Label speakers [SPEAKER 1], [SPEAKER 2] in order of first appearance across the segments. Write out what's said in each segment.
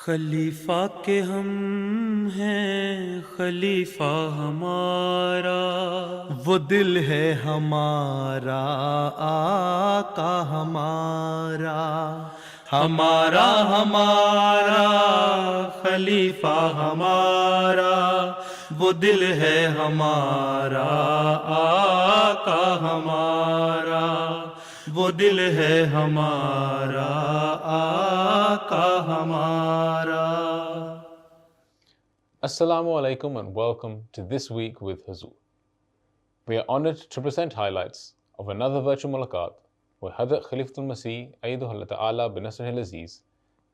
[SPEAKER 1] خلیفہ کے ہم ہیں خلیفہ ہمارا، وہ دل ہے ہمارا آقا ہمارا، ہمارا ہمارا خلیفہ ہمارا، وہ دل ہے ہمارا آقا ہمارا، وہ دل ہے ہمارا آقا ہمارا۔
[SPEAKER 2] Assalamu alaikum and welcome to This Week with Huzoor. We are honored to present highlights of another virtual Mualqat where Hazrat Khalifatul Masih V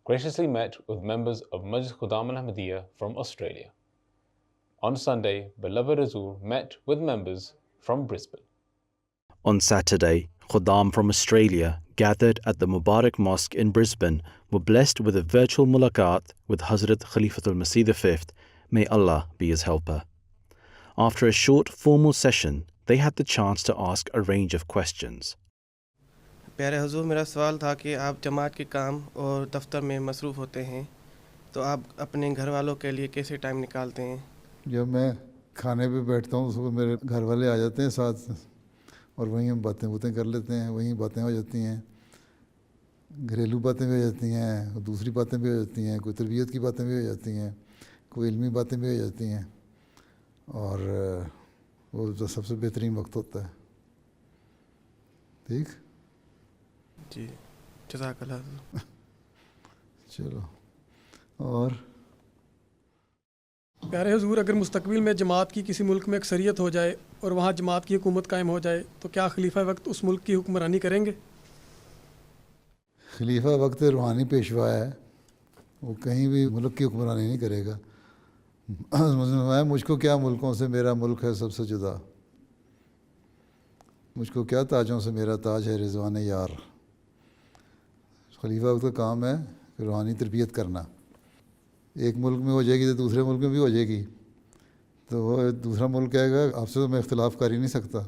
[SPEAKER 2] graciously met with members of Majlis Khuddam and Ahmadiyya from Australia. On Sunday, beloved Huzoor met with members from Brisbane.
[SPEAKER 3] On Saturday, Khuddam from Australia gathered at the Mubarak Mosque in Brisbane were blessed with a virtual Mualqat with Hazrat Khalifatul Masih V, may Allah be his helper. After a short formal session, they had the chance to ask a range of questions.
[SPEAKER 4] پیارے حضور، میرا سوال تھا کہ آپ جماعت کے کام اور دفتر میں مصروف ہوتے ہیں تو آپ اپنے گھر والوں کے لیے کیسے ٹائم نکالتے ہیں؟
[SPEAKER 5] جب میں کھانے پہ بیٹھتا ہوں تو میرے گھر والے آ جاتے ہیں ساتھ، اور وہیں ہم باتیں کر لیتے ہیں، وہیں باتیں ہو جاتی ہیں، گھریلو باتیں بھی ہو جاتی ہیں، دوسری باتیں بھی ہو جاتی ہیں، کوئی تربیت کی باتیں بھی ہو جاتی ہیں، کوئی علمی باتیں بھی ہو جاتی ہیں، اور وہ تو سب سے بہترین وقت ہوتا ہے۔ ٹھیک،
[SPEAKER 4] جی جزاک اللہ۔
[SPEAKER 5] چلو، اور
[SPEAKER 6] پیارے حضور، اگر مستقبل میں جماعت کی کسی ملک میں اکثریت ہو جائے اور وہاں جماعت کی حکومت قائم ہو جائے تو کیا خلیفہ وقت اس ملک کی حکمرانی کریں گے؟
[SPEAKER 5] خلیفہ وقت روحانی پیشوا ہے، وہ کہیں بھی ملک کی حکمرانی نہیں کرے گا۔ مجھ کو کیا ملکوں سے میرا ملک ہے سب سے جدا، مجھ کو کیا تاجوں سے میرا تاج ہے رضوان یار۔ خلیفہ وقت کا کام ہے کہ روحانی تربیت کرنا۔ ایک ملک میں ہو جائے گی تو دوسرے ملک میں بھی ہو جائے گی، تو وہ دوسرا ملک کہے گا آپ سے تو میں اختلاف کر ہی نہیں سکتا،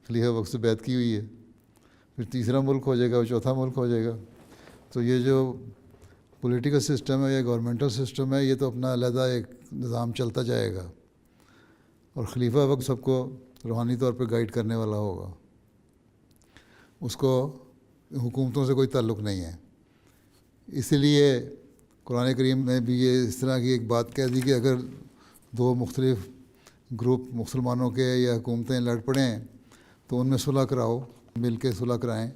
[SPEAKER 5] خلیفہ وقت سے بیعت کی ہوئی ہے۔ پھر تیسرا ملک ہو جائے گا، چوتھا ملک ہو جائے گا۔ تو یہ جو پولیٹیکل سسٹم ہے یا گورنمنٹل سسٹم ہے، یہ تو اپنا علیحدہ ایک نظام چلتا جائے گا، اور خلیفہ وقت سب کو روحانی طور پہ گائیڈ کرنے والا ہوگا۔ اس کو حکومتوں سے کوئی تعلق نہیں ہے۔ اسی لیے قرآن کریم میں بھی یہ اس طرح کی ایک بات کہہ دی کہ اگر دو مختلف گروپ مسلمانوں کے یا حکومتیں لڑ پڑیں تو ان میں صلح کراؤ، مل کے صلح کرائیں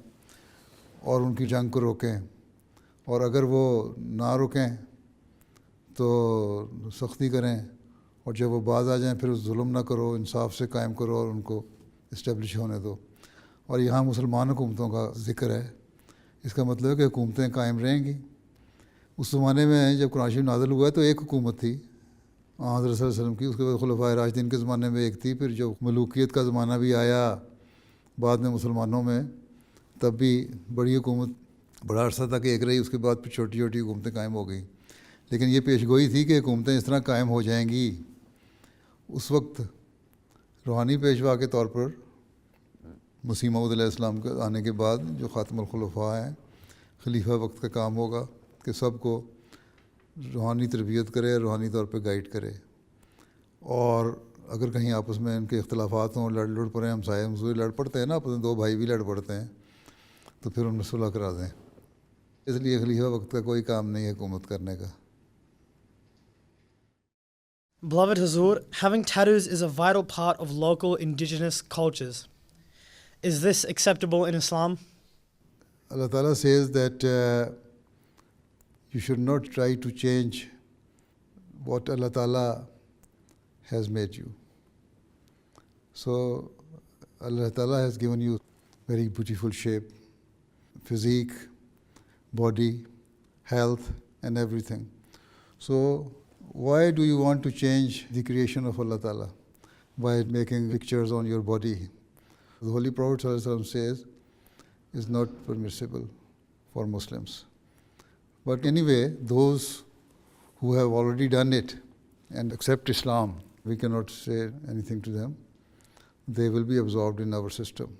[SPEAKER 5] اور ان کی جنگ کو روکیں، اور اگر وہ نہ روکیں تو سختی کریں، اور جب وہ باز آ جائیں پھر ظلم نہ کرو، انصاف سے قائم کرو اور ان کو اسٹیبلش ہونے دو۔ اور یہاں مسلمان حکومتوں کا ذکر ہے، اس کا مطلب ہے کہ حکومتیں قائم رہیں گی۔ اس زمانے میں جب قرآن شریف نازل ہوا ہے تو ایک حکومت تھی حضرت صلی اللہ علیہ وسلم کی، اس کے بعد خلفائے راشدین کے زمانے میں ایک تھی، پھر جو ملوکیت کا زمانہ بھی آیا بعد میں مسلمانوں میں، تب بھی بڑی حکومت بڑا عرصہ تک ایک رہی، اس کے بعد پھر چھوٹی چھوٹی حکومتیں قائم ہو گئیں۔ لیکن یہ پیش گوئی تھی کہ حکومتیں اس طرح قائم ہو جائیں گی۔ اس وقت روحانی پیشوا کے طور پر مسیح موعود علیہ السلام کے آنے کے بعد جو خاتم الخلفاء ہیں، خلیفہ وقت کا کام ہوگا کہ سب کو روحانی تربیت کرے، روحانی طور پہ گائیڈ کرے، اور اگر کہیں آپس میں ان کے اختلافات ہوں، لڑ پڑیں، ہمسائے ہمسوئے لڑ پڑتے ہیں نا، آپس میں دو بھائی بھی لڑ پڑتے ہیں، تو پھر ان میں صلح کرا دیں۔ اس لیے خلیفہ وقت کا کوئی کام نہیں ہے حکومت کرنے کا۔
[SPEAKER 7] Beloved Huzoor, having tattoos is a vital part of local indigenous cultures. Is this acceptable in Islam?
[SPEAKER 5] Allah Ta'ala says that you should not try to change what Allah Ta'ala has made you. So Allah Ta'ala has given you very beautiful shape, physique, body, health and everything. So why do you want to change the creation of Allah Ta'ala by making pictures on your body? The Holy Prophet ﷺ says is not permissible for Muslims. But anyway, those who have already done it and accept Islam, we cannot say anything to them. They will be absorbed in our system.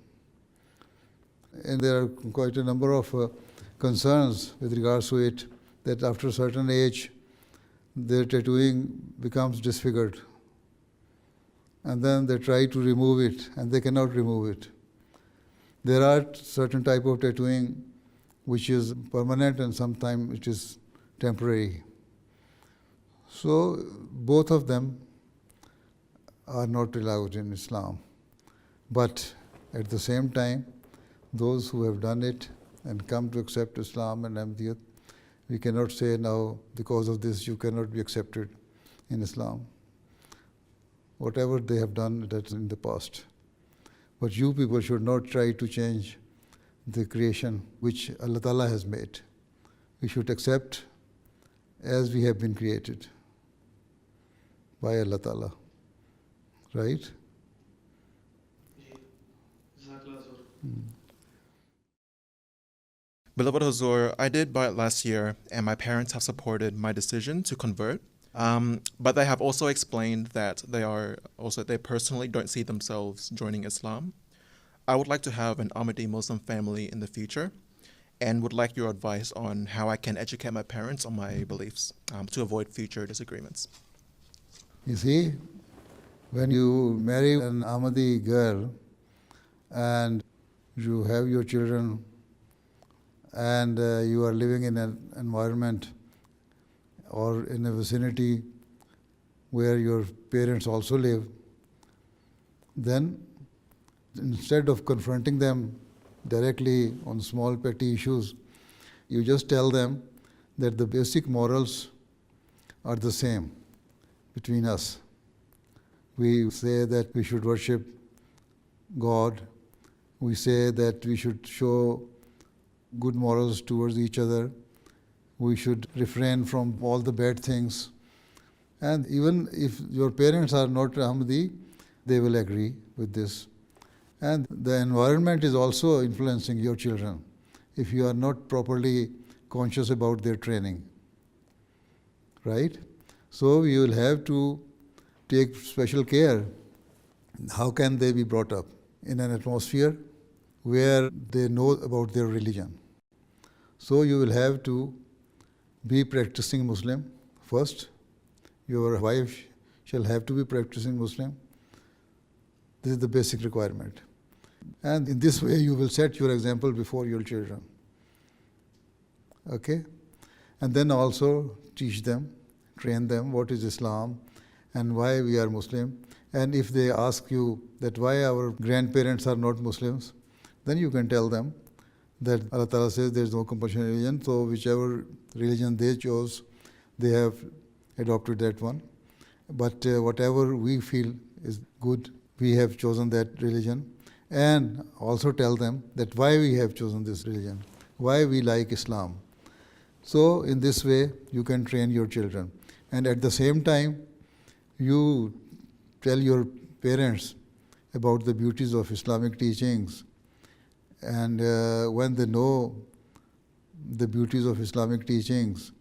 [SPEAKER 5] And there are quite a number of concerns with regards to it, that after a certain age, their tattooing becomes disfigured. And then they try to remove it, and they cannot remove it. There are certain type of tattooing which is permanent, and sometimes it is temporary. So both of them are not allowed in Islam. But at the same time, those who have done it and come to accept Islam and Ahmadiyat, we cannot say now, because of this, you cannot be accepted in Islam. Whatever they have done, that's in the past. But you people should not try to change the creation which Allah Ta'ala has made. We should accept as we have been created by Allah Ta'ala. Right?
[SPEAKER 8] Beloved Huzoor, I did Bayat last year, and my parents have supported my decision to convert. But they have also explained that they personally don't see themselves joining Islam. I would like to have an Ahmadi Muslim family in the future, and would like your advice on how I can educate my parents on my beliefs to avoid future disagreements.
[SPEAKER 5] You see, when you marry an Ahmadi girl and you have your children and you are living in an environment or in a vicinity where your parents also live, then instead of confronting them directly on small petty issues, you just tell them that the basic morals are the same between us. We say that we should worship God. We say that we should show good morals towards each other. We should refrain from all the bad things. And even if your parents are not Ahmadi, they will agree with this. And the environment is also influencing your children if you are not properly conscious about their training. Right? So you will have to take special care. How can they be brought up? In an atmosphere where they know about their religion. So you will have to be practicing Muslim first. Your wife shall have to be practicing Muslim. This is the basic requirement. And in this way you will set your example before your children. Okay? And then also teach them, train them what is Islam and why we are Muslim. And if they ask you that why our grandparents are not Muslims, then you can tell them that Allah Ta'ala says there is no compulsion in religion, so whichever religion they chose, they have adopted that one. But whatever we feel is good, we have chosen that religion. And also tell them that why we have chosen this religion, why we like Islam. So in this way, you can train your children. And at the same time, you tell your parents about the beauties of Islamic teachings. And when they know the beauties of Islamic teachings,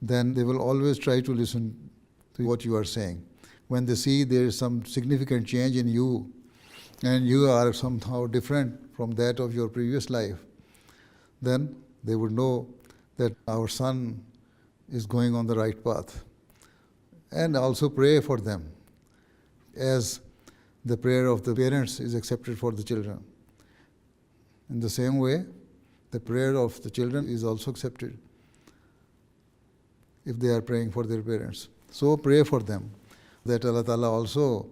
[SPEAKER 5] then they will always try to listen to what you are saying. When they see there is some significant change in you, and you are somehow different from that of your previous life, then they would know that our son is going on the right path. And also pray for them, as the prayer of the parents is accepted for the children. In the same way, the prayer of the children is also accepted if they are praying for their parents. So pray for them, that Allah Ta'ala also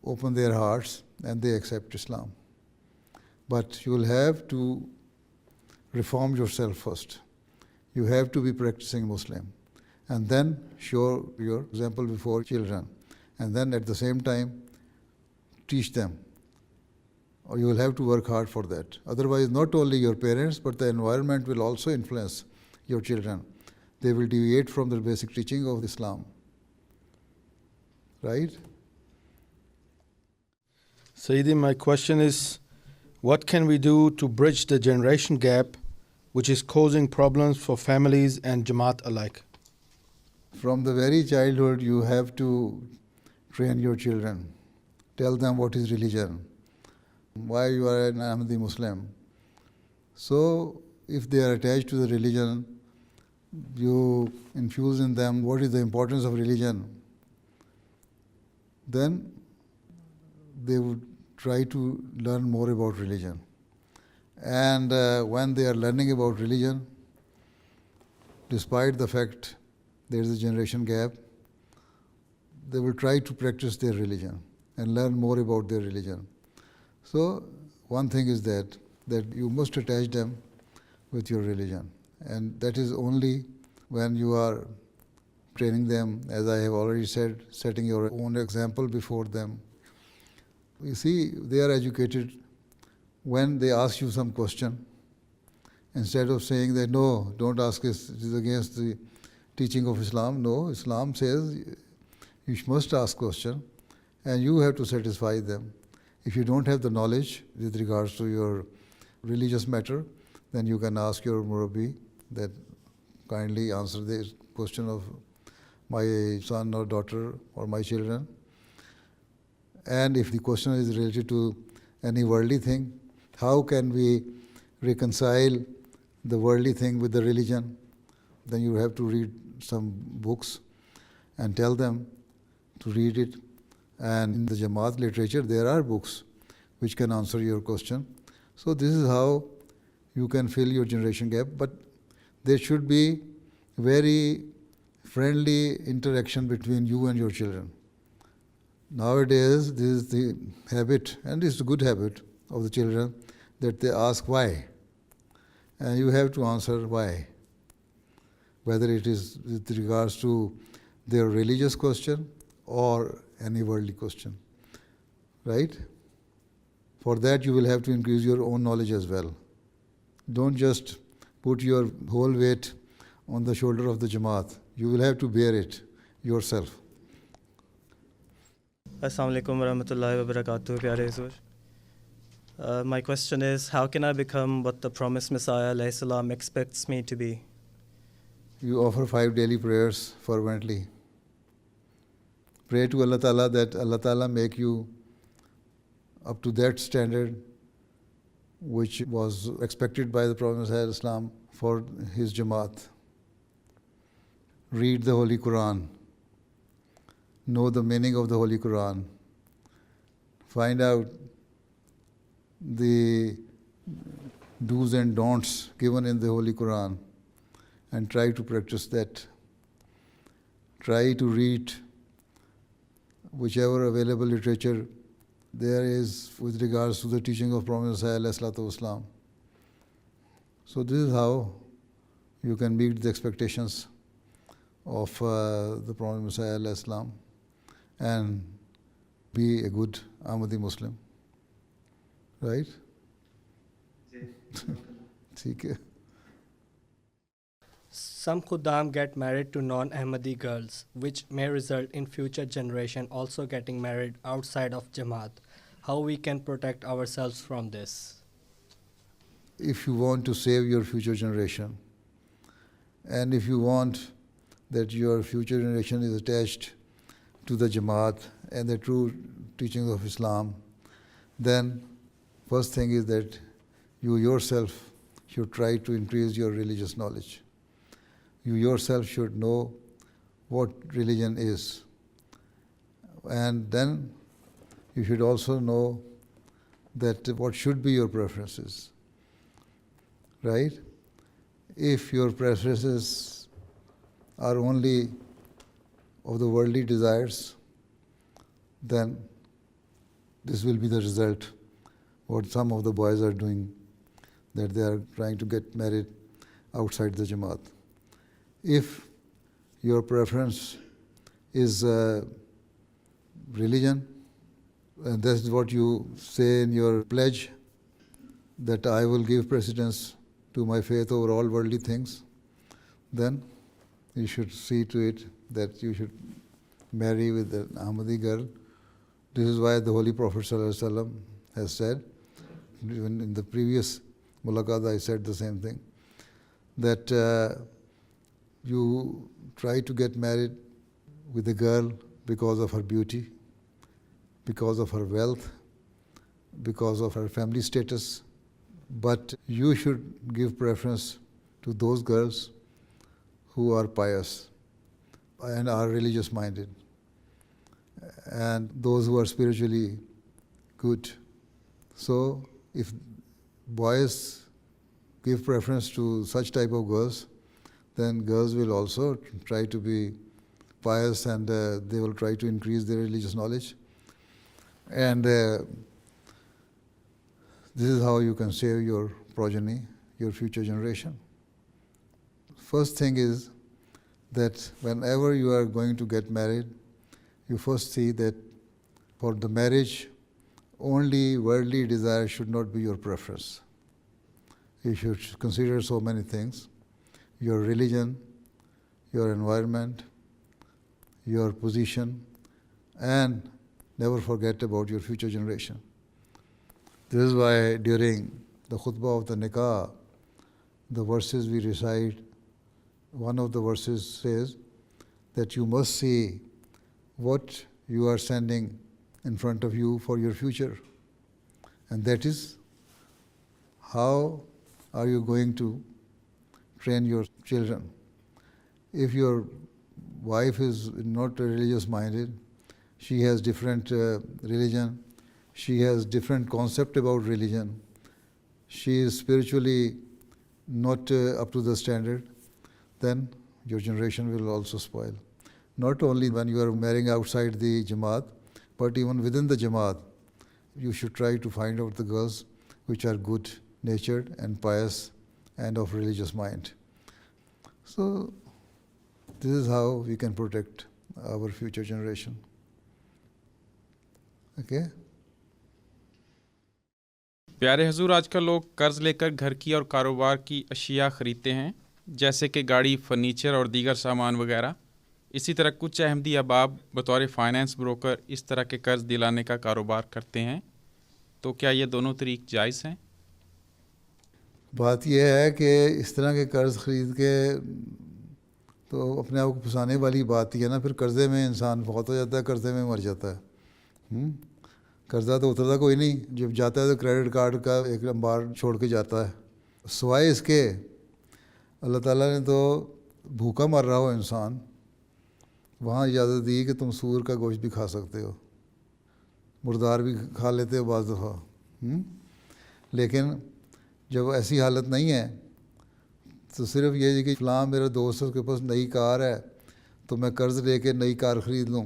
[SPEAKER 5] open their hearts and they accept Islam. But you will have to reform yourself first. You have to be practicing Muslim. And then show your example before children. And then at the same time, teach them. Or you will have to work hard for that. Otherwise, not only your parents, but the environment will also influence your children. They will deviate from the basic teaching of Islam. Right?
[SPEAKER 9] Sayyidi, my question is, what can we do to bridge the generation gap which is causing problems for families and Jamaat alike?
[SPEAKER 5] From the very childhood, you have to train your children. Tell them what is religion, why you are an Ahmadi Muslim. So, if they are attached to the religion, you infuse in them what is the importance of religion, then they would try to learn more about religion. And when they are learning about religion, despite the fact there is a generation gap, they will try to practice their religion and learn more about their religion. So one thing is that you must attach them with your religion. And that is only when you are training them, as I have already said, setting your own example before them. You see, they are educated when they ask you some question. Instead of saying that, no, don't ask us, it is against the teaching of Islam. No, Islam says you must ask question and you have to satisfy them. If you don't have the knowledge with regards to your religious matter, then you can ask your murabbi that kindly answer the question of my son or daughter or my children. And if the question is related to any worldly thing, how can we reconcile the worldly thing with the religion? Then you have to read some books and tell them to read it. And in the Jamaat literature, there are books which can answer your question. So this is how you can fill your generation gap. But there should be very friendly interaction between you and your children. Nowadays, this is the habit, and it's a good habit of the children, that they ask why. And you have to answer why. Whether it is with regards to their religious question or any worldly question. Right? For that, you will have to increase your own knowledge as well. Don't just put your whole weight on the shoulder of the Jamaat. You will have to bear it yourself.
[SPEAKER 10] Assalamu alaikum warahmatullahi wabarakatuh, pyare Huzoor. My question is, how can I become what the promised Messiah alayhi salam expects me to be?
[SPEAKER 5] You offer 5 daily prayers fervently. Pray to Allah Ta'ala that Allah Ta'ala make you up to that standard which was expected by the Prophet Muhammad Islam for his Jamaat. Read the Holy Quran. Know the meaning of the Holy Quran. Find out the do's and don'ts given in the Holy Quran and try to practice that. Try to read whichever available literature there is with regards to the teaching of Prophet Muhammad. So this is how you can meet the expectations of the Prophet Muhammad and be a good Ahmadi Muslim. Right? Okay.
[SPEAKER 10] Some Khuddam get married to non-Ahmadi girls, which may result in future generation also getting married outside of Jamaat. How we can protect ourselves from this?
[SPEAKER 5] If you want to save your future generation, and if you want that your future generation is attached to the Jamaat and the true teachings of Islam, then first thing is that you yourself should try to increase your religious knowledge. You yourself should know what religion is. And then you should also know that what should be your preferences. Right? If your preferences are only of the worldly desires, then this will be the result. What some of the boys are doing, that they are trying to get married outside the Jamaat. If your preference is religion, and that's what you say in your pledge, that I will give precedence to my faith over all worldly things, then you should see to it that you should marry with an Ahmadi girl. This is why the Holy Prophet ﷺ has said, even in the previous Mualqat I said the same thing, that you try to get married with a girl because of her beauty, because of her wealth, because of her family status, but you should give preference to those girls who are pious and are religious minded, and those who are spiritually good. So if boys give preference to such type of girls, then girls will also try to be pious, and they will try to increase their religious knowledge. And this is how you can save your progeny, your future generation. First thing is that whenever you are going to get married, you first see that for the marriage, only worldly desire should not be your preference. You should consider so many things: your religion, your environment, your position, and never forget about your future generation. This is why during the khutbah of the nikah, the verses we recite, one of the verses says that you must see what you are sending in front of you for your future. And that is how are you going to train your children. If your wife is not religious minded, she has different religion, she has different concept about religion, she is spiritually not up to the standard, then your generation will also spoil. Not only when you are marrying outside the Jamaat, but even within the Jamaat, you should try to find out the girls which are good natured and pious and of religious mind. So this is how we can protect our future generation. Okay?
[SPEAKER 11] प्यारे हजूर, आजकल लोग कर्ज लेकर घर की और कारोबार की अशिया ख़रीदते हैं, जैसे कि गाड़ी, फर्नीचर और दीगर सामान वगैरह। इसी तरह कुछ अहमदी अहबाब बतौर फाइनेंस ब्रोकर इस तरह के कर्ज दिलाने का कारोबार करते हैं। तो क्या ये दोनों तरीक़ जायज़ हैं?
[SPEAKER 5] बात यह है कि इस तरह के कर्ज ख़रीद के तो अपने आप को फंसाने वाली बात ही है ना। फिर कर्ज़े में इंसान फौत हो जाता है, कर्ज़े में मर जाता है। कर्ज़ा तो उतरता कोई नहीं, जब जाता है तो क्रेडिट कार्ड का एक अंबार छोड़ के जाता है। सिवाय इसके अल्लाह ताला ने तो भूखा मर रहा हो इंसान, वहाँ इजाज़त दी कि तुम सूअर का गोश्त भी खा सकते हो, मुर्दार भी खा लेते हो बाज़ दफ़ा। लेकिन जब ऐसी हालत नहीं है तो सिर्फ ये है कि फ़लाँ मेरा दोस्त है, उसके पास नई कार है तो मैं कर्ज़ लेके नई कार ख़रीद लूँ,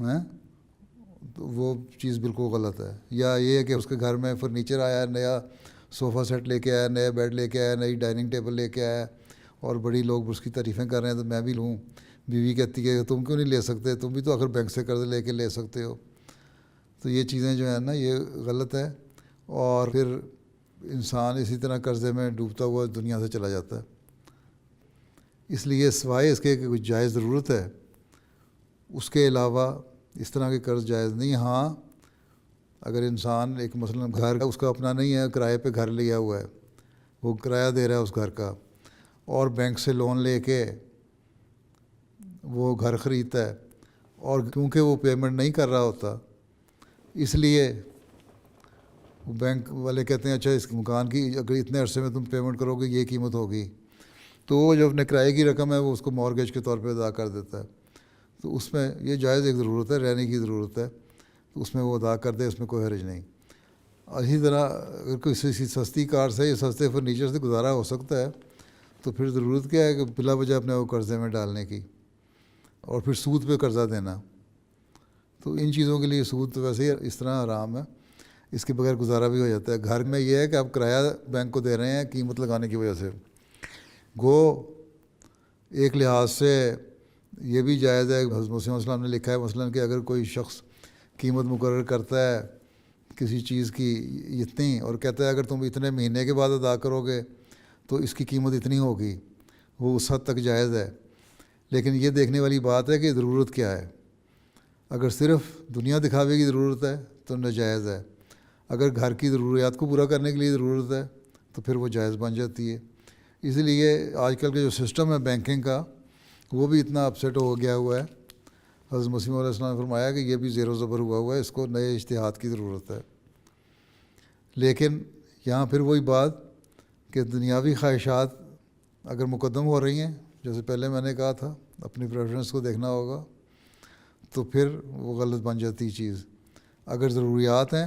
[SPEAKER 5] हैं, तो वो चीज़ बिल्कुल गलत है। या ये है कि उसके घर में फ़र्नीचर आया, नया सोफ़ा सेट लेके आया, नया बेड लेके आया, नई डाइनिंग टेबल लेके आया और बड़ी लोग उसकी तारीफ़ें कर रहे हैं तो मैं भी लूँ। बीवी कहती है तुम क्यों नहीं ले सकते, तुम भी तो आखिर बैंक से कर्ज़ लेके ले सकते हो। तो ये चीज़ें जो है ना, ये गलत है। और फिर इंसान इसी तरह कर्ज़े में डूबता हुआ दुनिया से चला जाता है। इसलिए सिवाय इसके कि कुछ जायज़ ज़रूरत है, उसके अलावा इस तरह के कर्ज़ जायज़ नहीं। हाँ, अगर इंसान एक मसलन घर का उसका अपना नहीं है, किराए पे घर लिया हुआ है, वो किराया दे रहा है उस घर का, और बैंक से लोन लेके वो घर ख़रीदता है, और क्योंकि वो पेमेंट नहीं कर रहा होता इसलिए बैंक वाले कहते हैं अच्छा इस मकान की अगर इतने अरसे में तुम पेमेंट करोगे ये कीमत होगी, तो वो जो अपने किराए की रकम है वो उसको मॉर्गेज के तौर पे अदा कर देता है। तो उसमें ये जायज़ एक ज़रूरत है, रहने की ज़रूरत है, तो उसमें वो अदा कर दे, उसमें कोई हर्ज नहीं। इसी तरह अगर किसी सस्ती कार से या सस्ते फर्नीचर से गुजारा हो सकता है तो फिर ज़रूरत क्या है कि बिला वजह अपने वो कर्ज़े में डालने की और फिर सूद पे कर्ज़ा देना। तो इन चीज़ों के लिए सूद तो वैसे ही इस तरह हराम है, इसके बगैर गुजारा भी हो जाता है। घर में ये है कि आप किराया बैंक को दे रहे हैं कीमत लगाने की वजह से, गो एक लिहाज से ये भी जायज़ है। हज़रत मुस्लिम अलैहि सल्लम ने लिखा है मसलन कि अगर कोई शख्स कीमत मुकर्रर करता है किसी चीज़ की इतनी और कहता है अगर तुम इतने महीने के बाद अदा करोगे तो इसकी कीमत इतनी होगी, वो उस हद तक जायज़ है। लेकिन ये देखने वाली बात है कि ज़रूरत क्या है। अगर सिर्फ़ दुनिया दिखावे की ज़रूरत है तो नाजायज़ है, अगर घर की ज़रूरियात को पूरा करने के लिए ज़रूरत है तो फिर वो जायज़ बन जाती है। इसलिए आजकल के जो सिस्टम है बैंकिंग का वो भी इतना अपसेट हो गया हुआ है। हज़रत मुस्लिम अलैहि सल्लम ने फरमाया कि ये भी ज़ेरो ज़बर हुआ है, इसको नए इज्तिहाद की ज़रूरत है। लेकिन यहाँ फिर वही बात कि दुनियावी ख्वाहिशात अगर मुकद्दम हो रही हैं جیسے پہلے میں نے کہا تھا اپنی پریفرنس کو دیکھنا ہوگا، تو پھر وہ غلط بن جاتی چیز. اگر ضروریات ہیں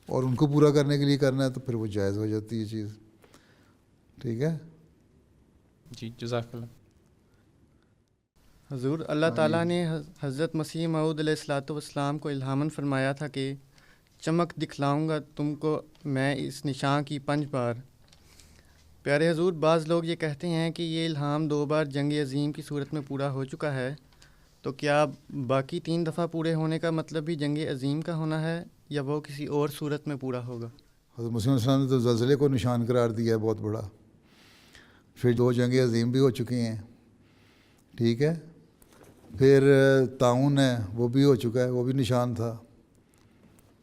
[SPEAKER 5] اور ان کو پورا کرنے کے لیے کرنا ہے تو پھر وہ جائز ہو جاتی ہے چیز. ٹھیک ہے
[SPEAKER 11] جی جزاک اللہ.
[SPEAKER 12] حضور، اللہ تعالیٰ نے حضرت مسیح موعود علیہ الصلاۃ والسلام کو الہاماً فرمایا تھا کہ چمک دکھلاؤں گا تم کو میں اس نشان کی 5 بار. پیارے حضور، بعض لوگ یہ کہتے ہیں کہ یہ الہام 2 بار جنگ عظیم کی صورت میں پورا ہو چکا ہے، تو کیا باقی 3 دفعہ پورے ہونے کا مطلب بھی جنگ عظیم کا ہونا ہے یا وہ کسی اور صورت میں پورا ہوگا؟
[SPEAKER 5] حضرت مسیح علیہ السلام نے تو زلزلے کو نشان قرار دیا ہے بہت بڑا. پھر 2 جنگ عظیم بھی ہو چکی ہیں. ٹھیک ہے، پھر طاعون ہے وہ بھی ہو چکا ہے، وہ بھی نشان تھا.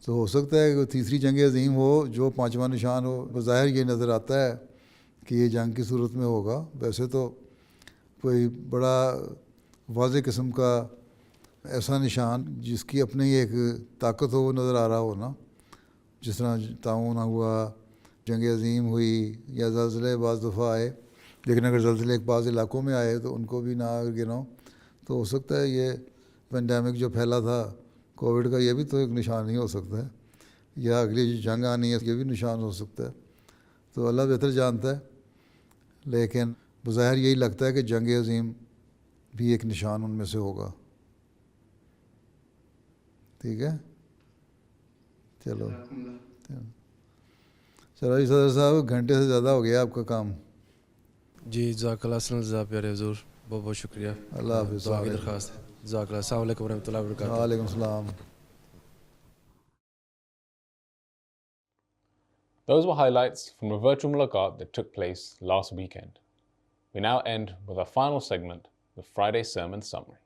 [SPEAKER 5] تو ہو سکتا ہے کہ تیسری جنگ عظیم ہو جو 5واں نشان ہو. بظاہر یہ نظر آتا ہے کہ یہ جنگ کی صورت میں ہوگا، ویسے تو کوئی بڑا واضح قسم کا ایسا نشان جس کی اپنی ایک طاقت ہو وہ نظر آ رہا ہو نا، جس طرح طاعون ہوا، جنگ عظیم ہوئی یا زلزلے بعض دفعہ آئے. لیکن اگر زلزلے بعض علاقوں میں آئے تو ان کو بھی نہ گنو تو ہو سکتا ہے یہ پینڈیمک جو پھیلا تھا کووڈ کا یہ بھی تو ایک نشان ہی ہو سکتا ہے، یا اگلی جو جنگ آنی ہے یہ بھی نشان ہو سکتا ہے. تو اللہ بہتر جانتا ہے، لیکن بظاہر یہی لگتا ہے کہ جنگ عظیم بھی ایک نشان ان میں سے ہوگا. ٹھیک ہے، چلو جی صدر صاحب، گھنٹے سے زیادہ ہو گیا آپ کا کام.
[SPEAKER 13] جی جزاک اللہ خیر پیارے حضور، بہت بہت شکریہ.
[SPEAKER 5] اللہ حافظ.
[SPEAKER 13] دعا کی درخواست ہے. جزاک اللہ. السلام علیکم ورحمۃ اللہ وبرکاتہ.
[SPEAKER 5] وعلیکم السلام.
[SPEAKER 2] Those were highlights from a virtual Mualqat that took place last weekend. We now end with our final segment, the Friday Sermon Summary.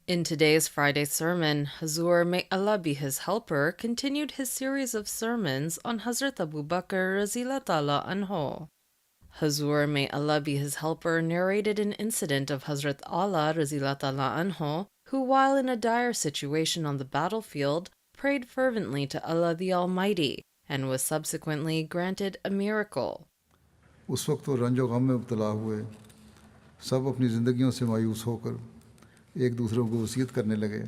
[SPEAKER 14] In today's Friday sermon, Huzoor, may Allah be his helper, continued his series of sermons on Hazrat Abu Bakar radhiyallahu ta'ala anhu. Huzoor, may Allah be his helper, narrated an incident of Hazrat Ali radhiyallahu ta'ala anhu, who, while in a dire situation on the battlefield, prayed fervently to Allah the Almighty and was subsequently granted a miracle.
[SPEAKER 5] اس وقت وہ رنج و غم میں مبتلا ہوئے، سب اپنی زندگیوں سے مایوس ہو کر ایک دوسروں کو وصیت کرنے لگے.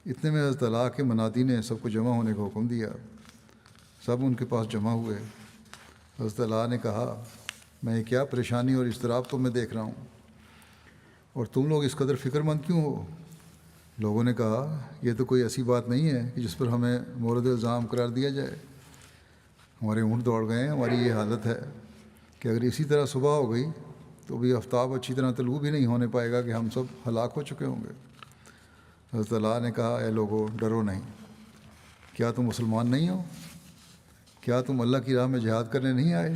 [SPEAKER 5] اتنے میں حضرت اللہ کے منادی نے سب کو جمع ہونے کا حکم دیا. سب ان کے پاس جمع ہوئے. حضرت اللہ نے کہا، میں یہ کیا پریشانی اور اضطراب تو میں دیکھ رہا ہوں، اور تم لوگ اس قدر فکر مند کیوں ہو؟ لوگوں نے کہا، یہ تو کوئی ایسی بات نہیں ہے کہ جس پر ہمیں مورد الزام قرار دیا جائے. ہمارے اونٹ دوڑ گئے ہیں، ہماری یہ حالت ہے کہ اگر اسی طرح صبح ہو گئی تو بھی آفتاب اچھی طرح طلوع بھی نہیں ہونے پائے گا کہ ہم سب ہلاک ہو چکے ہوں گے. حضرت اللہ نے کہا، اے لوگو، ڈرو نہیں. کیا تم مسلمان نہیں ہو؟ کیا تم اللہ کی راہ میں جہاد کرنے نہیں آئے؟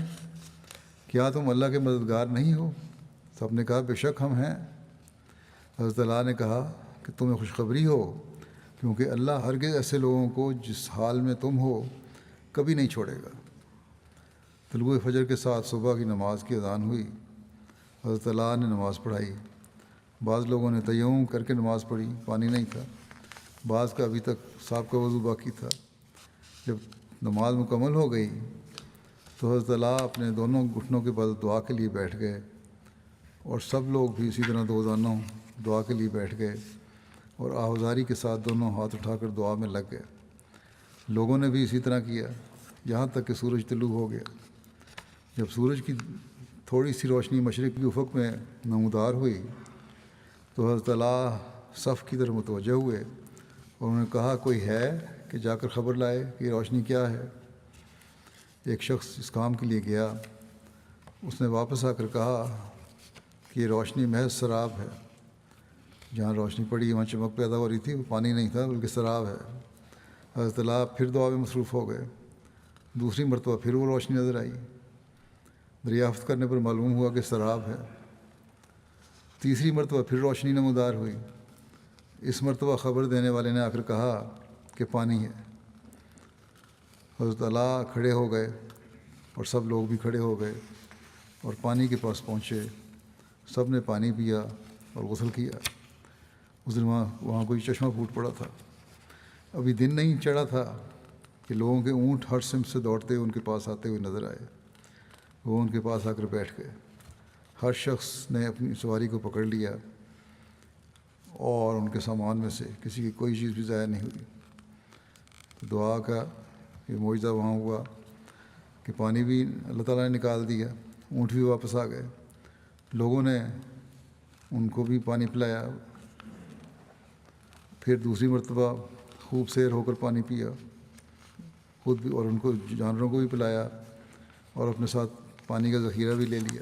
[SPEAKER 5] کیا تم اللہ کے مددگار نہیں ہو؟ سب نے کہا، بے شک ہم ہیں. حضرت اللہ نے کہا کہ تمہیں خوشخبری ہو، کیونکہ اللہ ہرگز ایسے لوگوں کو جس حال میں تم ہو کبھی نہیں چھوڑے گا. طلوع فجر کے ساتھ صبح کی نماز کی اذان ہوئی. حضرت اللہ نے نماز پڑھائی. بعض لوگوں نے تیمم کر کے نماز پڑھی، پانی نہیں تھا. بعض کا ابھی تک سابقہ وضو باقی تھا. جب نماز مکمل ہو گئی تو حضرت اللہ اپنے دونوں گھٹنوں کے بعد دعا کے لیے بیٹھ گئے، اور سب لوگ بھی اسی طرح دونوں دعا کے لیے بیٹھ گئے اور آہوزاری کے ساتھ دونوں ہاتھ اٹھا کر دعا میں لگ گئے. لوگوں نے بھی اسی طرح کیا یہاں تک کہ سورج طلوع ہو گیا. جب سورج کی تھوڑی سی روشنی مشرق کی افق میں نمودار ہوئی تو حضرت اللہ صف کی طرف متوجہ ہوئے اور انہوں نے کہا، کوئی ہے کہ جا کر خبر لائے کہ یہ روشنی کیا ہے؟ ایک شخص اس کام کے لیے گیا. اس نے واپس آ کر کہا کہ یہ روشنی محض سراب ہے. جہاں روشنی پڑی وہاں چمک پیدا ہو رہی تھی، وہ پانی نہیں تھا بلکہ سراب ہے. حضرت اللہ پھر دعا میں مصروف ہو گئے. دوسری مرتبہ پھر وہ روشنی نظر آئی. دریافت کرنے پر معلوم ہوا کہ سراب ہے. تیسری مرتبہ پھر روشنی نمودار ہوئی. اس مرتبہ خبر دینے والے نے آ کر کہا کہ پانی ہے. حضرت اللہ کھڑے ہو گئے اور سب لوگ بھی کھڑے ہو گئے اور پانی کے پاس پہنچے. سب نے پانی پیا اور غسل کیا. اس دن وہاں کوئی چشمہ پھوٹ پڑا تھا. ابھی دن نہیں چڑھا تھا کہ لوگوں کے اونٹ ہر سمت سے دوڑتے ان کے پاس آتے ہوئے نظر آئے. وہ ان کے پاس آ کر بیٹھ گئے. ہر شخص نے اپنی سواری کو پکڑ لیا اور ان کے سامان میں سے کسی کی کوئی چیز بھی ضائع نہیں ہوئی. تو دعا کا یہ معجزہ وہاں ہوا کہ پانی بھی اللہ تعالیٰ نے نکال دیا, اونٹ بھی واپس آ گئے, لوگوں نے ان کو بھی پانی پلایا, پھر دوسری مرتبہ خوب سیر ہو کر پانی پیا خود بھی, اور ان کو جانوروں کو بھی پلایا اور اپنے ساتھ پانی کا ذخیرہ بھی لے لیا.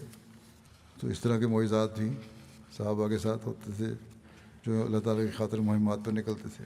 [SPEAKER 5] تو اس طرح کے معجزات بھی صحابہ کے ساتھ ہوتے تھے جو اللہ تعالیٰ کی خاطر مہمات پر نکلتے تھے.